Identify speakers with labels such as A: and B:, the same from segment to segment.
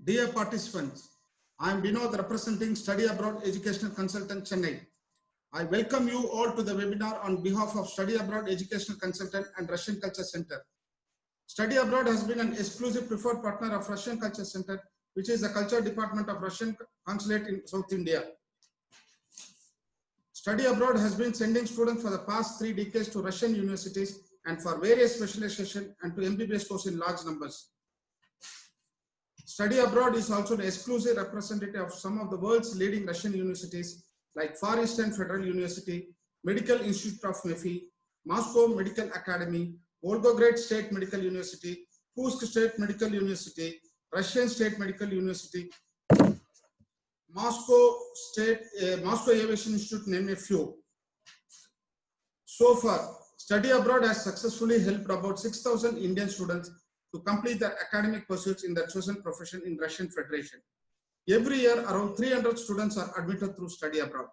A: Dear participants, I am Vinod representing Study Abroad Educational Consultant Chennai. I welcome you all to the webinar on behalf of Study Abroad Educational Consultant and Russian Culture Center. Study Abroad has been an exclusive preferred partner of Russian Culture Center, which is the culture department of Russian Consulate in South India. Study Abroad has been sending students for the past 3 decades to Russian universities and for various specialization and to MBBS course in large numbers. Study Abroad is also an exclusive representative of some of the world's leading Russian universities like Far Eastern Federal University, Medical Institute of MEPhi, Moscow Medical Academy, Volgograd State Medical University, Kursk State Medical University, Russian State Medical University, Moscow Aviation Institute, name a few. So far, Study Abroad has successfully helped about 6,000 Indian students to complete their academic pursuits in their chosen profession in Russian Federation. Every year, around 300 students are admitted through Study Abroad.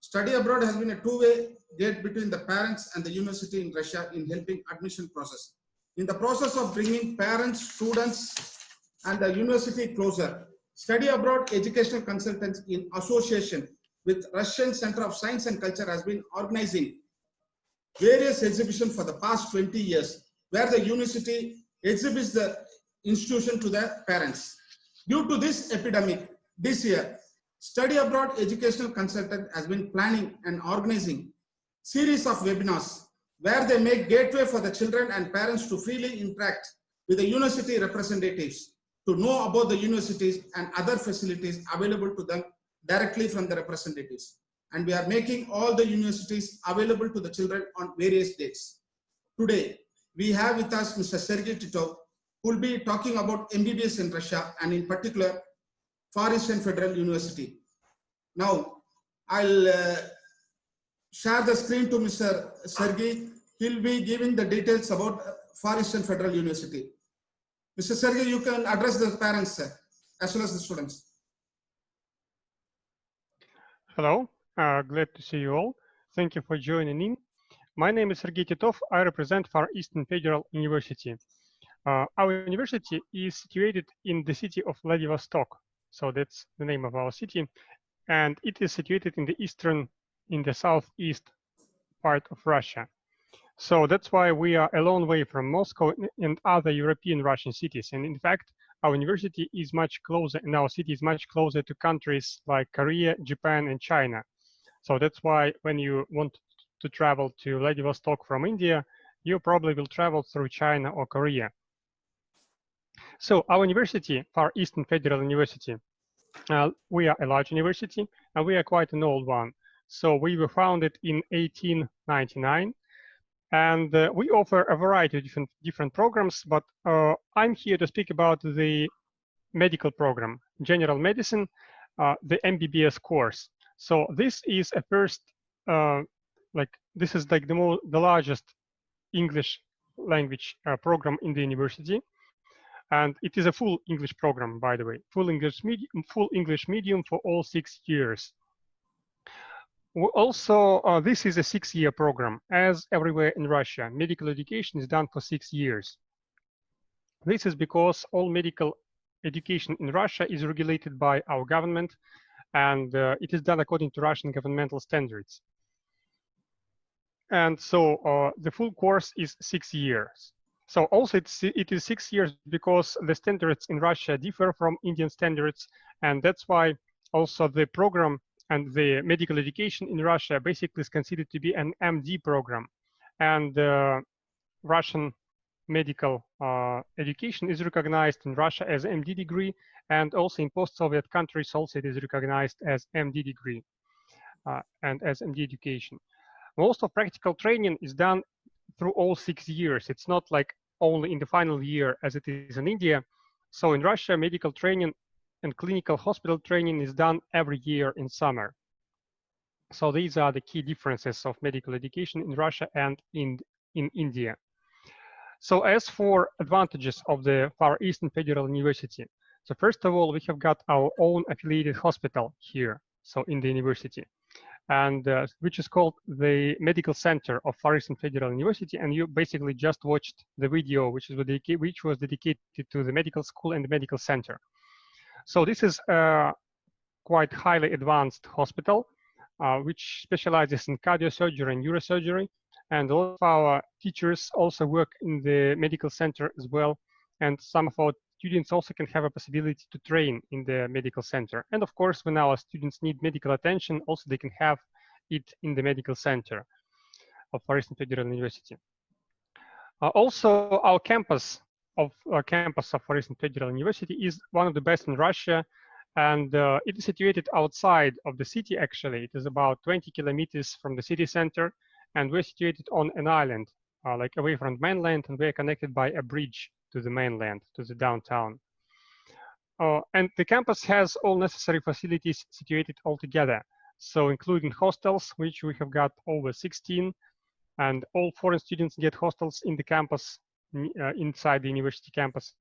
A: Study Abroad has been a two-way gate between the parents and the university in Russia in helping admission process. In the process of bringing parents, students, and the university closer, Study Abroad Educational Consultants in association with Russian Center of Science and Culture has been organizing various exhibitions for the past 20 years, where the university exhibits the institution to the parents. Due to this epidemic, this year, Study Abroad Educational Consultant has been planning and organizing series of webinars where they make gateway for the children and parents to freely interact with the university representatives, to know about the universities and other facilities available to them directly from the representatives. And we are making all the universities available to the children on various dates. Today, we have with us Mr. Sergey Titov, who will be talking about MBBS in Russia and in particular Far Eastern Federal University. Now, I'll share the screen to Mr. Sergey. He'll be giving the details about Far Eastern Federal University. Mr. Sergey, you can address the parents as well as the students.
B: Hello, glad to see you all. Thank you for joining in. My name is Sergey Titov. I represent Far Eastern Federal University. Our university is situated in the city of Vladivostok. So that's the name of our city. And it is situated in the southeast part of Russia. So that's why we are a long way from Moscow and other European Russian cities. And in fact, our university is much closer and our city is much closer to countries like Korea, Japan, and China. So that's why when you want to travel to Vladivostok from India, you probably will travel through China or Korea. So our university, Far Eastern Federal University, we are a large university and we are quite an old one. So we were founded in 1899 and we offer a variety of different programs, but I'm here to speak about the medical program, general medicine, the MBBS course. So this is a first, this is like the largest English language program in the university. And it is a full English program, by the way, full English medium for all 6 years. Also, this is a 6-year program. As everywhere in Russia, medical education is done for 6 years. This is because all medical education in Russia is regulated by our government, and it is done according to Russian governmental standards. And so the full course is 6 years. So also it is 6 years because the standards in Russia differ from Indian standards, and that's why also the program and the medical education in Russia basically is considered to be an MD program. And Russian medical education is recognized in Russia as MD degree, and also in post-Soviet countries also it is recognized as MD degree and as MD education. Most of practical training is done through all 6 years. It's not like only in the final year as it is in India. So in Russia, medical training and clinical hospital training is done every year in summer. So these are the key differences of medical education in Russia and in India. So as for advantages of the Far Eastern Federal University, so first of all, we have got our own affiliated hospital here, so in the university, and which is called the Medical Center of Far Eastern Federal University. And you basically just watched the video, which was dedicated to the medical school and the medical center. So this is a quite highly advanced hospital, which specializes in cardiosurgery and neurosurgery. And all of our teachers also work in the medical center as well. And some of our students also can have a possibility to train in the medical center. And of course, when our students need medical attention, also they can have it in the medical center of Far Eastern Federal University. Also, our campus of Far Eastern Federal University is one of the best in Russia, and it is situated outside of the city. Actually, it is about 20 kilometers from the city center, and we're situated on an island, like away from the mainland, and we're connected by a bridge to the mainland, to the downtown. And the campus has all necessary facilities situated all together, so including hostels, which we have got over 16, and all foreign students get hostels in the campus, inside the university campus.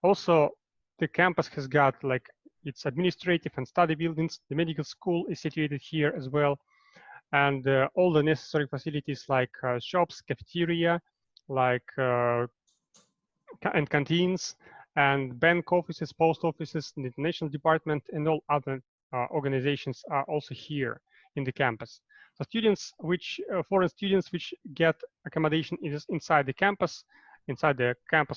B: Also, the campus has got like its administrative and study buildings. The medical school is situated here as well. And all the necessary facilities like shops, cafeteria, like and canteens, and bank offices, post offices, the international department, and all other organizations are also here in the campus. So students, foreign students which get accommodation inside the campus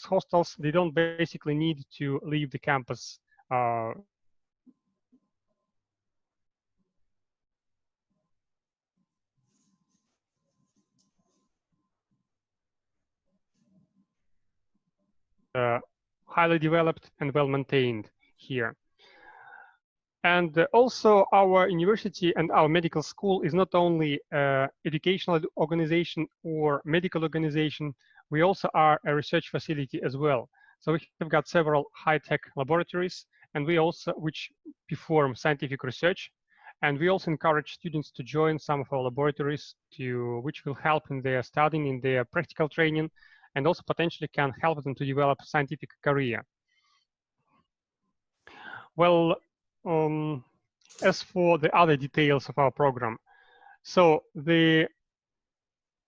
B: hostels, they don't basically need to leave the campus highly developed and well maintained here. And also our university and our medical school is not only an educational organization or medical organization, we also are a research facility as well. So we have got several high-tech laboratories, and which perform scientific research. And we also encourage students to join some of our laboratories which will help in their studying, in their practical training, and also potentially can help them to develop scientific career. Well, as for the other details of our program, so the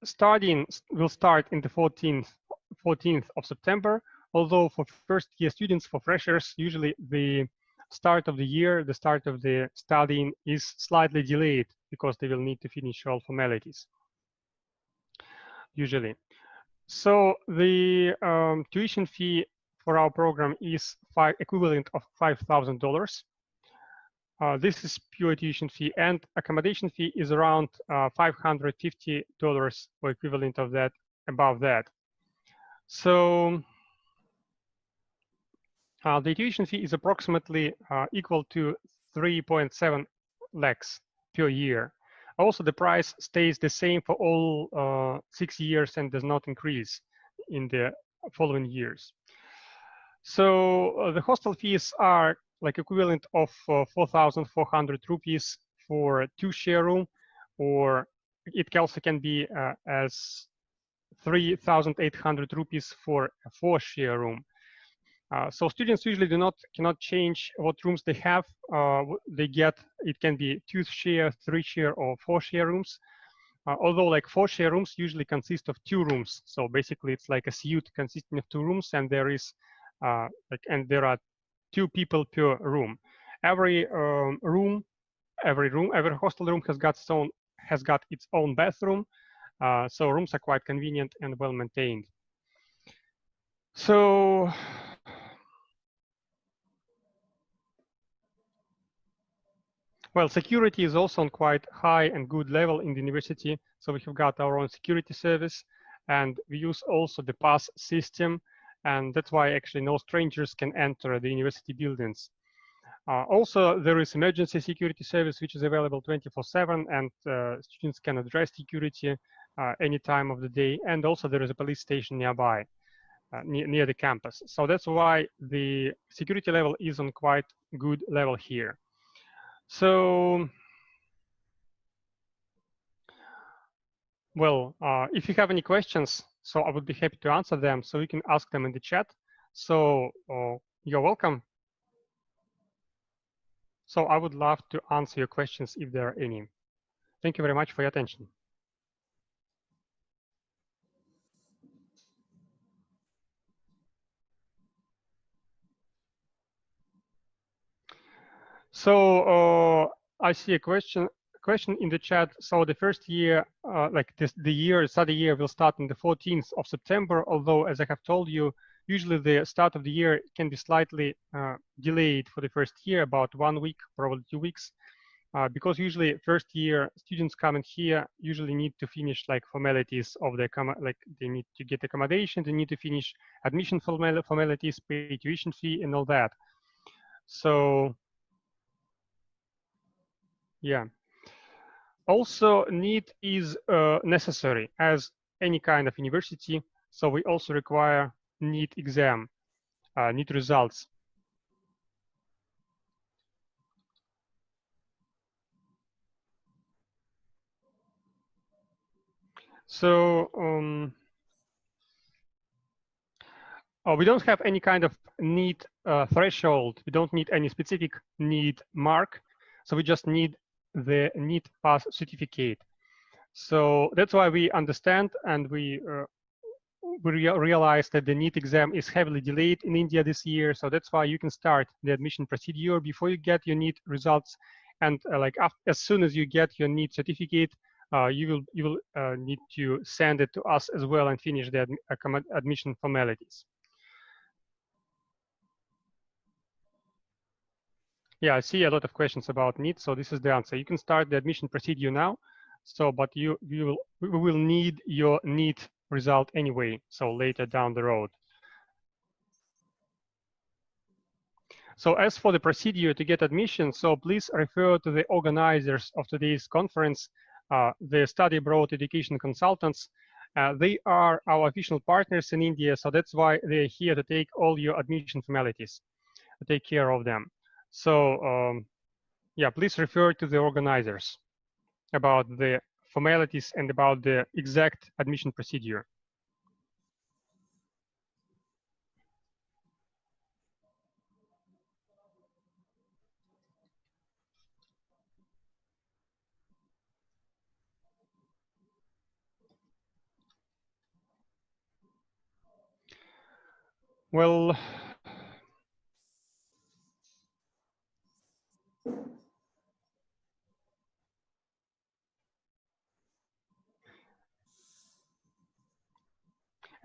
B: studying will start in the 14th of September, although for first year students, for freshers, usually the start of the year, the start of the studying is slightly delayed because they will need to finish all formalities, usually. So the tuition fee for our program is equivalent of $5,000. This is pure tuition fee, and accommodation fee is around $550 or equivalent of that, above that. So the tuition fee is approximately equal to 3.7 lakhs per year. Also, the price stays the same for all 6 years and does not increase in the following years. So the hostel fees are like equivalent of 4,400 rupees for 2-share room, or it also can be as 3,800 rupees for a 4-share room. So students usually cannot change what rooms they have. They get, it can be 2-share, 3-share, or 4-share rooms. Although like 4-share rooms usually consist of 2 rooms. So basically it's like a suite consisting of 2 rooms, and there is and there are 2 people per room. Every hostel room has got its own bathroom. So rooms are quite convenient and well maintained. So well, security is also on quite high and good level in the university. So we have got our own security service, and we use also the pass system. And that's why actually no strangers can enter the university buildings. Also, there is emergency security service, which is available 24/7, and students can address security any time of the day. And also there is a police station nearby, near the campus. So that's why the security level is on quite good level here. So, well, if you have any questions, so I would be happy to answer them. So you can ask them in the chat. So you're welcome. So I would love to answer your questions if there are any. Thank you very much for your attention. So I see a question in the chat. So the first year, the study year will start on the 14th of September, although as I have told you, usually the start of the year can be slightly delayed for the first year, about 1 week, probably 2 weeks, because usually first year students coming here usually need to finish like formalities of the, like they need to get accommodation, they need to finish admission formalities, pay tuition fee and all that. So yeah. Also, NEET is necessary as any kind of university. So we also require NEET exam, NEET results. So we don't have any kind of NEET threshold. We don't need any specific NEET mark. So we just need the NEET pass certificate. So that's why we understand and we realize that the NEET exam is heavily delayed in India this year. So that's why you can start the admission procedure before you get your NEET results. And as soon as you get your NEET certificate, you will need to send it to us as well and finish the admission formalities. Yeah, I see a lot of questions about NEET, so this is the answer. You can start the admission procedure now. So, but we will need your NEET result anyway, so later down the road. So as for the procedure to get admission, so please refer to the organizers of today's conference, the Study Abroad Education Consultants. They are our official partners in India, so that's why they're here to take all your admission formalities, to take care of them. So yeah, please refer to the organizers about the formalities and about the exact admission procedure. Well,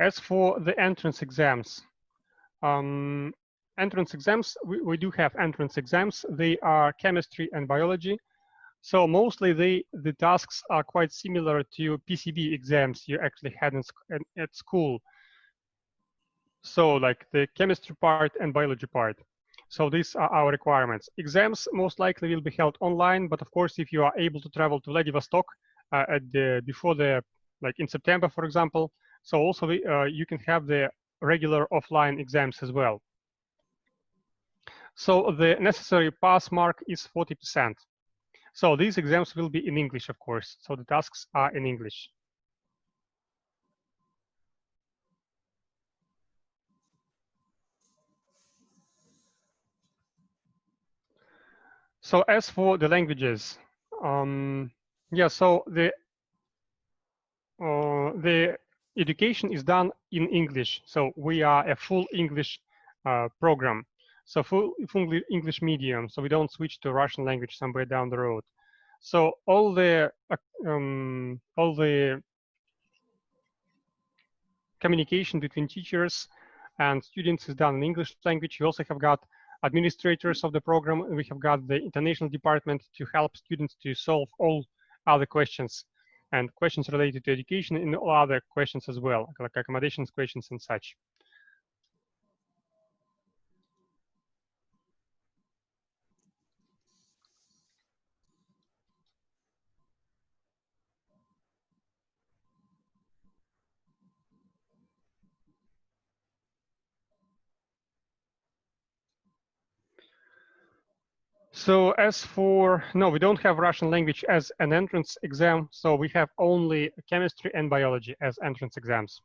B: as for the entrance exams, we do have entrance exams. They are chemistry and biology. So mostly the tasks are quite similar to PCB exams you actually had at school. So like the chemistry part and biology part. So these are our requirements. Exams most likely will be held online, but of course, if you are able to travel to Vladivostok like in September, for example, so also you can have the regular offline exams as well. So the necessary pass mark is 40%. So these exams will be in English, of course. So the tasks are in English. So as for the languages, yeah, so the education is done in English. So we are a full English program. So full English medium. So we don't switch to Russian language somewhere down the road. So all the communication between teachers and students is done in English language. We also have got administrators of the program. We have got the international department to help students to solve all other questions and questions related to education and all other questions as well, like accommodations questions and such. So as for, no, we don't have Russian language as an entrance exam. So we have only chemistry and biology as entrance exams.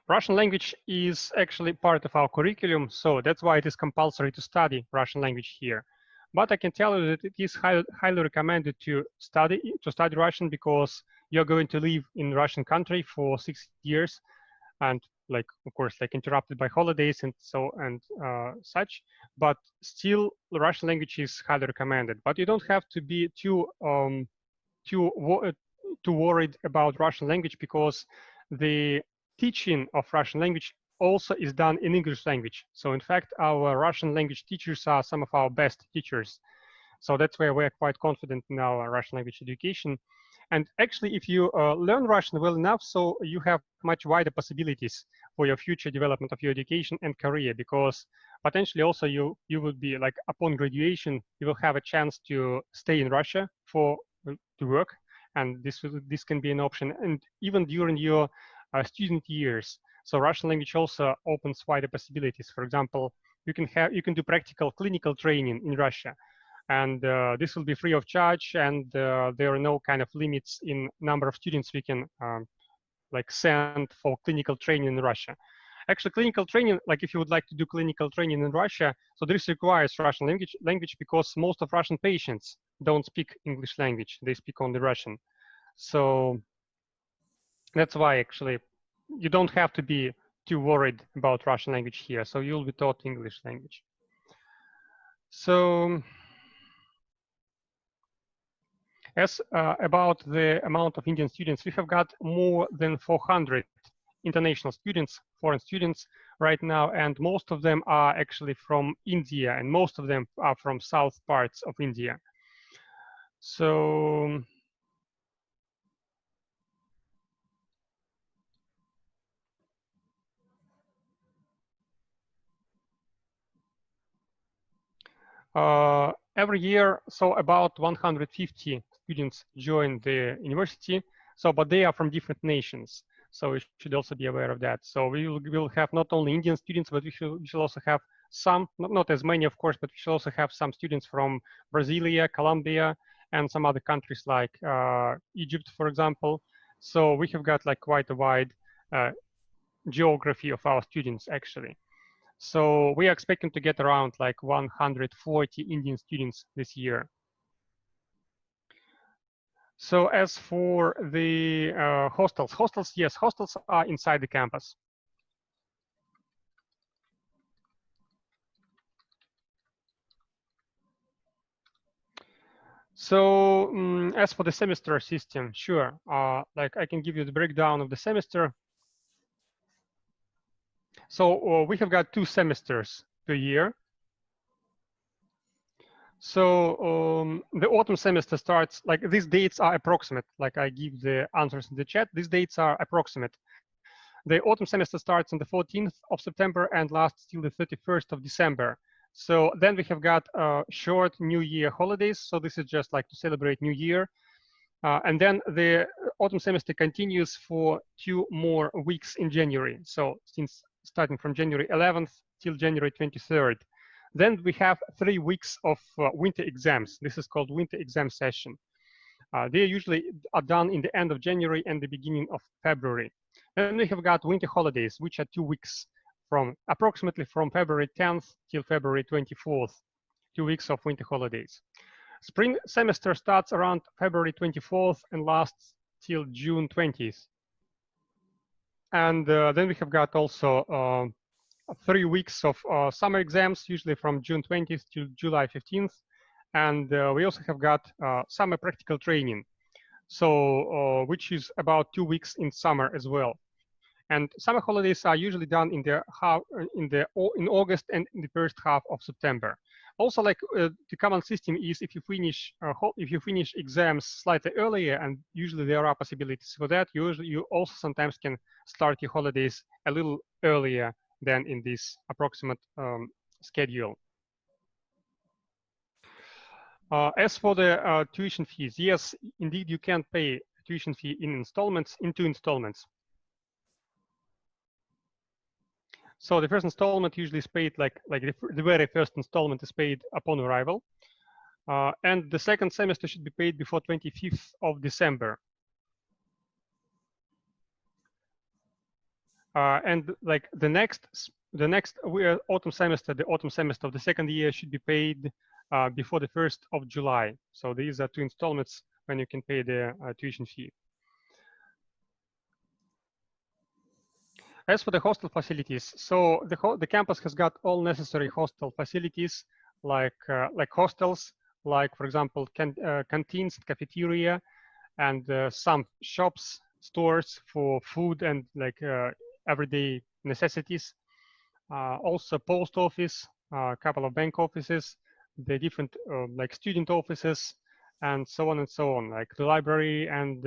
B: Russian language is actually part of our curriculum. So that's why it is compulsory to study Russian language here. But I can tell you that it is highly recommended to study Russian because you're going to live in Russian country for 6 years. And like, of course, like interrupted by holidays and such, but still Russian language is highly recommended. But you don't have to be too worried about Russian language, because the teaching of Russian language also is done in English language. So in fact, our Russian language teachers are some of our best teachers. So that's why we're quite confident in our Russian language education. And actually, if you learn Russian well enough, so you have much wider possibilities for your future development of your education and career, because potentially also you would be like, upon graduation, you will have a chance to stay in Russia to work, and this can be an option. And even during your student years, so Russian language also opens wider possibilities. For example, you can do practical clinical training in Russia, and this will be free of charge, and there are no kind of limits in number of students we can like send for clinical training in Russia. Actually, clinical training, like if you would like to do clinical training in Russia, so this requires Russian language because most of Russian patients don't speak English language, they speak only Russian. So that's why actually you don't have to be too worried about Russian language here, so you'll be taught English language. So as about the amount of Indian students, we have got more than 400 international students, foreign students right now, and most of them are actually from India, and most of them are from south parts of India. So every year, so about 150 students join the university, so but they are from different nations. So we should also be aware of that. So we will have not only Indian students, but we should also have some, not as many, of course, but we should also have some students from Brasilia, Colombia, and some other countries like Egypt, for example. So we have got like quite a wide geography of our students, actually. So we are expecting to get around like 140 Indian students this year. So as for the hostels, yes, hostels are inside the campus. So as for the semester system, sure, like I can give you the breakdown of the semester. So we have got 2 semesters per year. So the autumn semester starts, like these dates are approximate, like I give the answers in the chat. These dates are approximate. The autumn semester starts on the 14th of September and lasts till the 31st of December. So then we have got short New Year holidays. So this is just like to celebrate New Year. And then the autumn semester continues for 2 more weeks in January. So since starting from January 11th till January 23rd. Then we have 3 weeks of winter exams. This is called winter exam session. They usually are done in the end of January and the beginning of February. Then we have got winter holidays, which are 2 weeks from approximately from February 10th till February 24th, 2 weeks of winter holidays. Spring semester starts around February 24th and lasts till June 20th. And then we have got also 3 weeks of summer exams, usually from June 20th to July 15th. And we also have got summer practical training, so which is about 2 weeks in summer as well. And summer holidays are usually done in August and in the first half of September. Also, like the common system is if you finish exams slightly earlier, and usually there are possibilities for that, you also sometimes can start your holidays a little earlier than in this approximate schedule. As for the tuition fees, yes, indeed, you can pay tuition fee in 2 installments. So the first installment usually is paid like the very first installment is paid upon arrival. And the second semester should be paid before 25th of December. And like the next autumn semester, the autumn semester of the second year should be paid before the 1st of July. So these are 2 installments when you can pay the tuition fee. As for the hostel facilities, so the campus has got all necessary hostel facilities, like hostels, like for example canteens, cafeteria, and some shops, stores for food and like everyday necessities. Also post office, a couple of bank offices, the different like student offices, and so on and so on, like the library and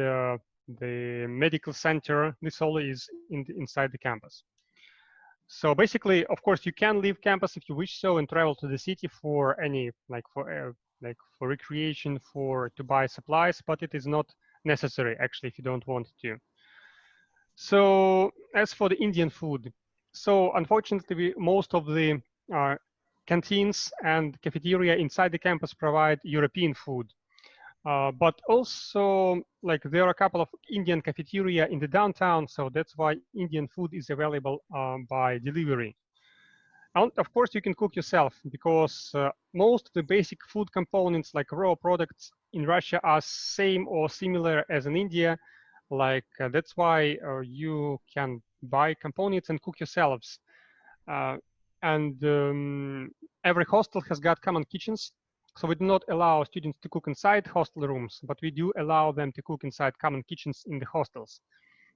B: the medical center. This all is inside the campus. So basically, of course, you can leave campus if you wish so and travel to the city for any like for recreation, to buy supplies, but it is not necessary actually if you don't want to. So as for the Indian food, so unfortunately, most of the canteens and cafeteria inside the campus provide European food. But also, like there are a couple of Indian cafeteria in the downtown, so that's why Indian food is available by delivery. And of course, you can cook yourself because most of the basic food components, like raw products in Russia, are same or similar as in India. Like that's why you can buy components and cook yourselves. And every hostel has got common kitchens. So we do not allow students to cook inside hostel rooms, but we do allow them to cook inside common kitchens in the hostels.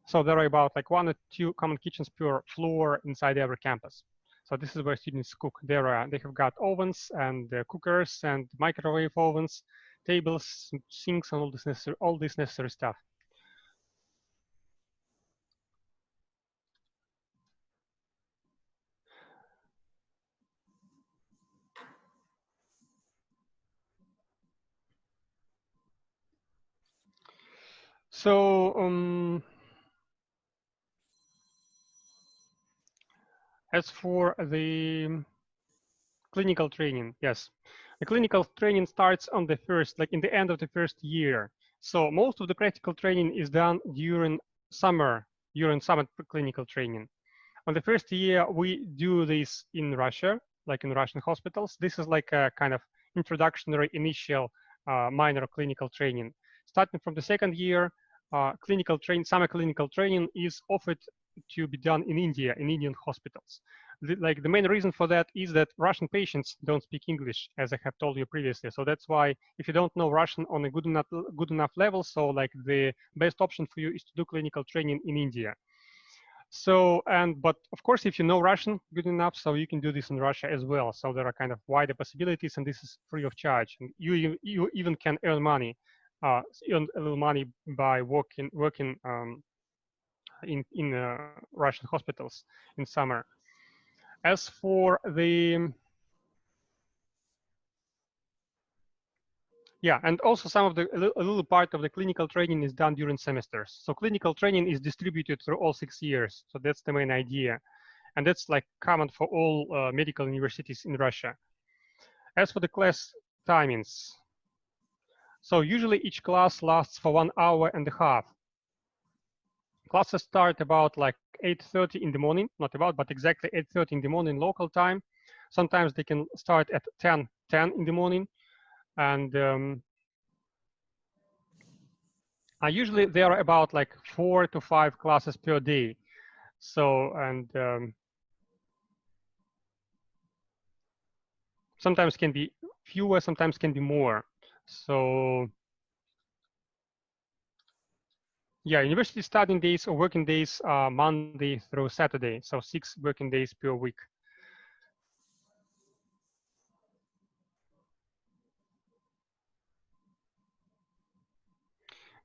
B: So there are about like 1 or 2 common kitchens per floor inside every campus. So this is where students cook. They have got ovens and cookers and microwave ovens, tables, sinks, and all this necessary stuff. So as for the clinical training, yes, the clinical training starts on the first, like in the end of the first year. So most of the practical training is done during summer clinical training. On the first year, we do this in Russia, like in Russian hospitals. This is like a kind of introductory initial minor clinical training. Starting from the second year, summer clinical training is offered to be done in India, in Indian hospitals. The main reason for that is that Russian patients don't speak English, as I have told you previously. So that's why if you don't know Russian on a good enough level, so like the best option for you is to do clinical training in India. So, but of course, if you know Russian good enough, so you can do this in Russia as well. So there are kind of wider possibilities, and this is free of charge. And you even can earn money, earn a little money by working in Russian hospitals in summer. As for the and also some of a little part of the clinical training is done during semesters. So clinical training is distributed through all 6 years. So that's the main idea. And that's like common for all medical universities in Russia. As for the class timings, so usually each class lasts for 1.5 hours. Classes start about like 8:30 in the morning, not about, but exactly 8:30 in the morning local time. Sometimes they can start at 10:10 in the morning. And usually there are about like 4 to 5 classes per day. So, and sometimes can be fewer, sometimes can be more. So yeah, university studying days or working days are Monday through Saturday. So 6 working days per week.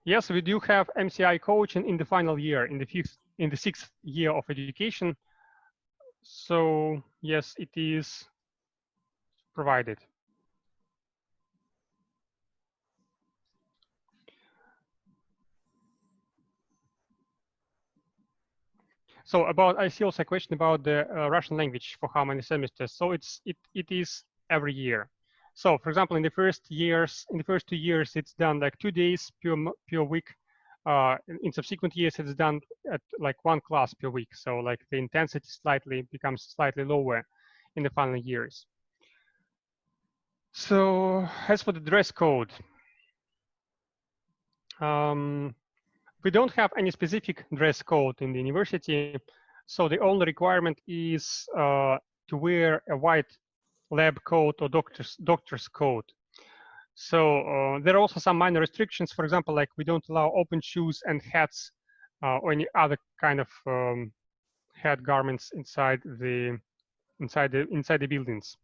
B: Yes, we do have MCI coaching in the final year, in the 6th year of education. So yes, it is provided. So I see also a question about the Russian language for how many semesters. So it is every year. So for example, in the first 2 years, it's done like 2 days per week. In subsequent years, it's done at like 1 class per week. So like the intensity becomes slightly lower in the final years. So as for the dress code, we don't have any specific dress code in the university. So the only requirement is to wear a white lab coat or doctor's coat. So there are also some minor restrictions. For example, like we don't allow open shoes and hats or any other kind of head garments inside the buildings.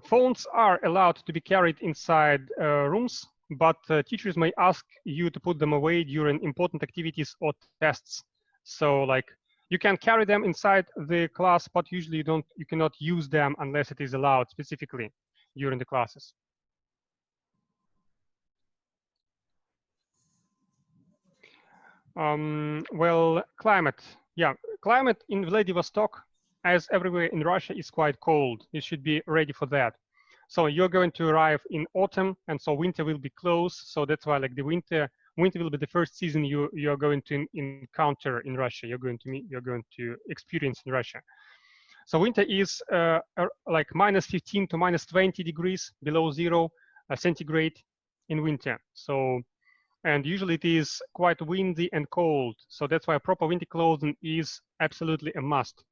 B: Phones are allowed to be carried inside rooms, but teachers may ask you to put them away during important activities or tests. So like you can carry them inside the class, but usually you cannot use them unless it is allowed specifically during the classes. Well, climate. Yeah, climate in Vladivostok, as everywhere in Russia, is quite cold. You should be ready for that. So you're going to arrive in autumn, and so winter will be close. So that's why, like the winter will be the first season you're going to encounter in Russia. You're going to experience in Russia. So winter is like -15 to -20 degrees below zero centigrade in winter. So and usually it is quite windy and cold. So that's why proper winter clothing is absolutely a must.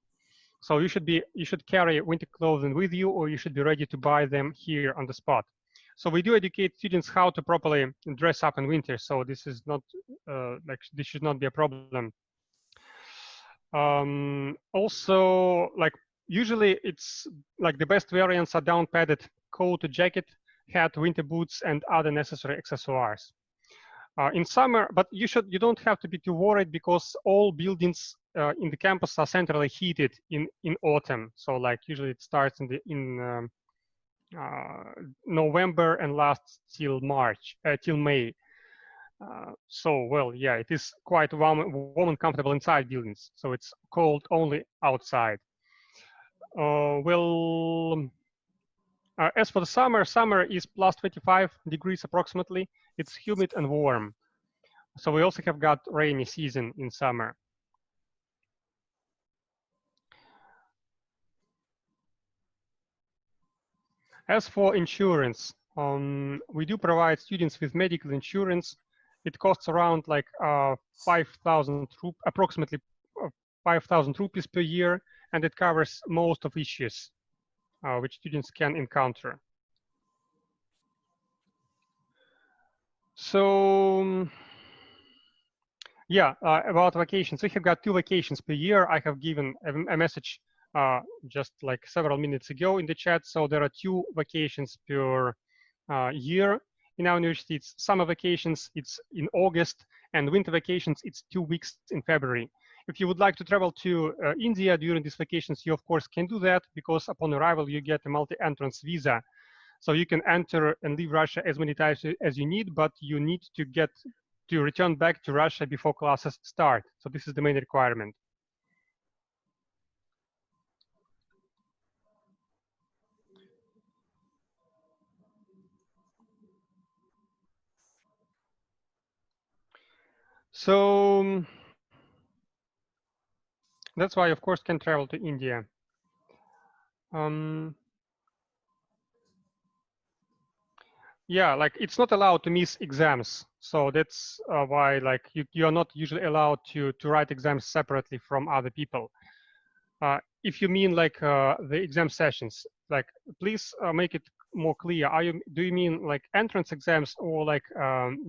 B: So you should carry winter clothing with you, or you should be ready to buy them here on the spot. So we do educate students how to properly dress up in winter. So this is not like this should not be a problem. Also, like usually it's like the best variants are down padded coat, jacket, hat, winter boots, and other necessary accessories. In summer, but you don't have to be too worried because all buildings in the campus are centrally heated in autumn. So like usually it starts in November and lasts till May. So well, yeah, it is quite warm and comfortable inside buildings. So it's cold only outside. As for the summer is plus 25 degrees approximately. It's humid and warm. So we also have got rainy season in summer. As for insurance, we do provide students with medical insurance. It costs around like 5,000 approximately 5,000 rupees per year, and it covers most of issues which students can encounter. So yeah, about vacations, we have got 2 vacations per year. I have given a message just like several minutes ago in the chat. So there are 2 vacations per year in our university. It's summer vacations, it's in August, and winter vacations, it's 2 weeks in February. If you would like to travel to India during these vacations, you of course can do that, because upon arrival you get a multi-entrance visa. So you can enter and leave Russia as many times as you need, but you need to return back to Russia before classes start. So this is the main requirement. So that's why, of course, can travel to India. Yeah, like it's not allowed to miss exams. So that's why like you are not usually allowed to write exams separately from other people. If you mean like the exam sessions, like please make it more clear. Do you mean like entrance exams, or like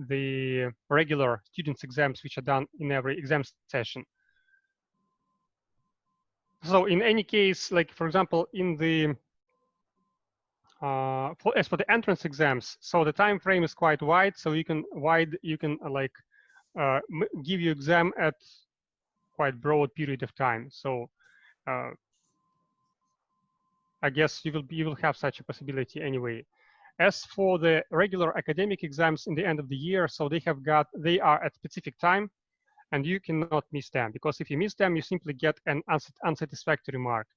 B: the regular students exams which are done in every exam session? So in any case, like for example, in the as for the entrance exams, so the time frame is quite wide. So you can like give your exam at quite broad period of time. So I guess you will have such a possibility anyway. As for the regular academic exams in the end of the year, so they are at specific time, and you cannot miss them, because if you miss them, you simply get an unsatisfactory mark.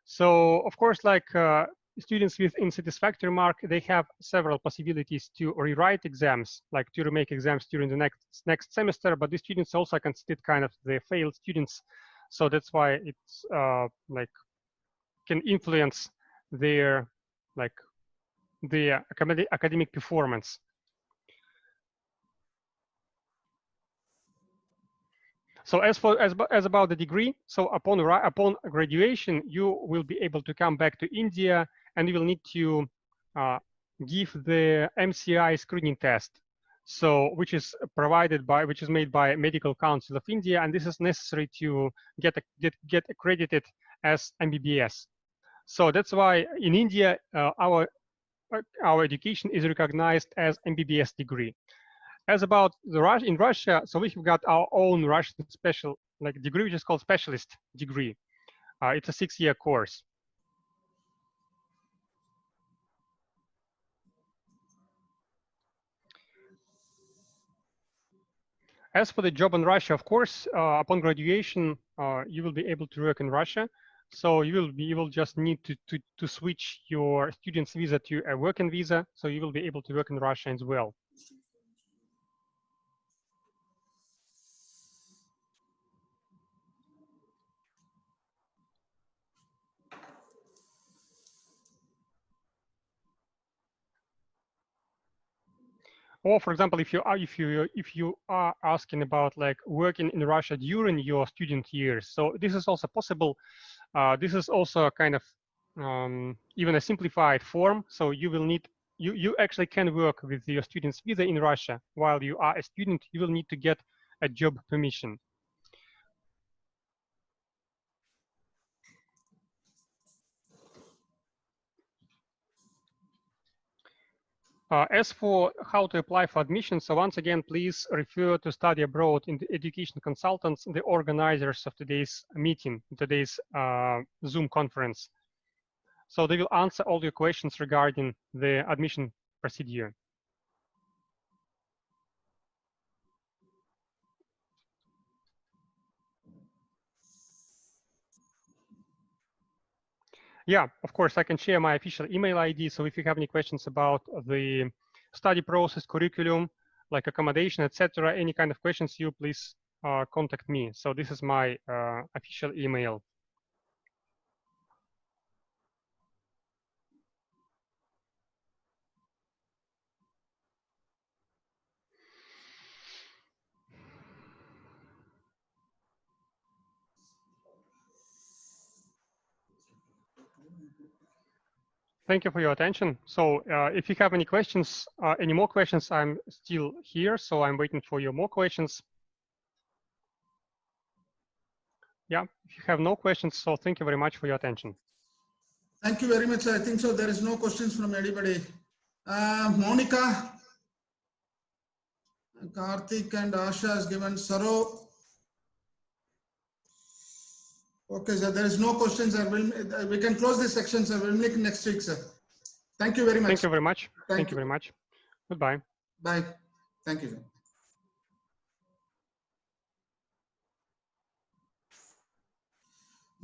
B: So of course, like students with unsatisfactory mark, they have several possibilities to rewrite exams, like to remake exams during the next semester. But these students also considered kind of the failed students, so that's why it's like can influence their academic performance. So as about the degree, so upon graduation, you will be able to come back to India, and you will need to give the MCI screening test. So which is made by Medical Council of India, and this is necessary to get accredited as MBBS. So that's why in India our education is recognized as MBBS degree. As about in Russia, so we've got our own Russian special degree, which is called specialist degree. It's a 6-year course. As for the job in Russia, of course, upon graduation, you will be able to work in Russia. So you will just need to switch your student's visa to a working visa. So you will be able to work in Russia as well. Or, for example, if you are asking about working in Russia during your student years, so this is also possible. This is also a kind of even a simplified form. So you will need you actually can work with your student's visa in Russia while you are a student. You will need to get a job permission. As for how to apply for admission, so once again, please refer to Study Abroad in the Education Consultants, the organizers of today's meeting, today's Zoom conference. So they will answer all your questions regarding the admission procedure. Yeah, of course, I can share my official email ID. So if you have any questions about the study process, curriculum, like accommodation, etc., any kind of questions, you please contact me. So this is my official email. Thank you for your attention. So if you have any questions, any more questions, I'm still here. So I'm waiting for your more questions. Yeah, if you have no questions, so thank you very much for your attention.
A: Thank you very much. I think so. There is no questions from anybody. Monica, Karthik and Asha has given Saro. Okay, sir. There is no questions. We can close this section, sir. We'll make next week, sir. Thank you very much.
B: Thank you very much. Thank you very much. Goodbye.
A: Bye. Thank you, sir.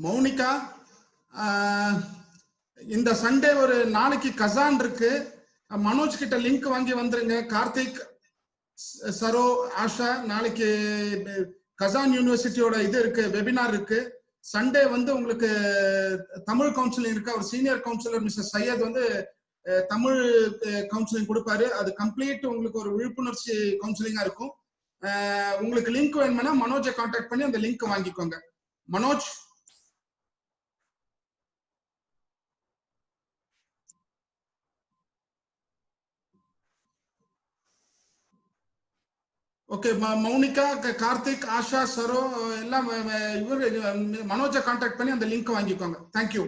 A: Monica, இந்த Sunday ஒரு நாளைக்கு கசான் இருக்கு. மனோஜ் கிட்ட link வாங்கி வந்துருங்க. கார்த்திக், சரோ, ஆஷா, நாளைக்கு கசான் யூனிவர்சிட்டியோட இது இருக்கு, வெபினார் இருக்கு. சண்டே வந்து உங்களுக்கு தமிழ் கவுன்சிலிங் இருக்கு. அவர் சீனியர் கவுன்சிலர் மிஸ்டர் சையத் வந்து தமிழ் கவுன்சிலிங் கொடுப்பாரு. அது கம்ப்ளீட் உங்களுக்கு ஒரு விழிப்புணர்ச்சி கவுன்சிலிங்கா இருக்கும். உங்களுக்கு லிங்க் வேணும்னா மனோஜை கான்டாக்ட் பண்ணி அந்த லிங்க் வாங்கிக்கோங்க. மனோஜ், ஓகே. மௌனிகா, கார்த்திக், ஆஷா, சரோ எல்லாம் இவர் மனோஜை கான்டாக்ட் பண்ணி அந்த லிங்க் வாங்கிக்கோங்க. தேங்க்யூ.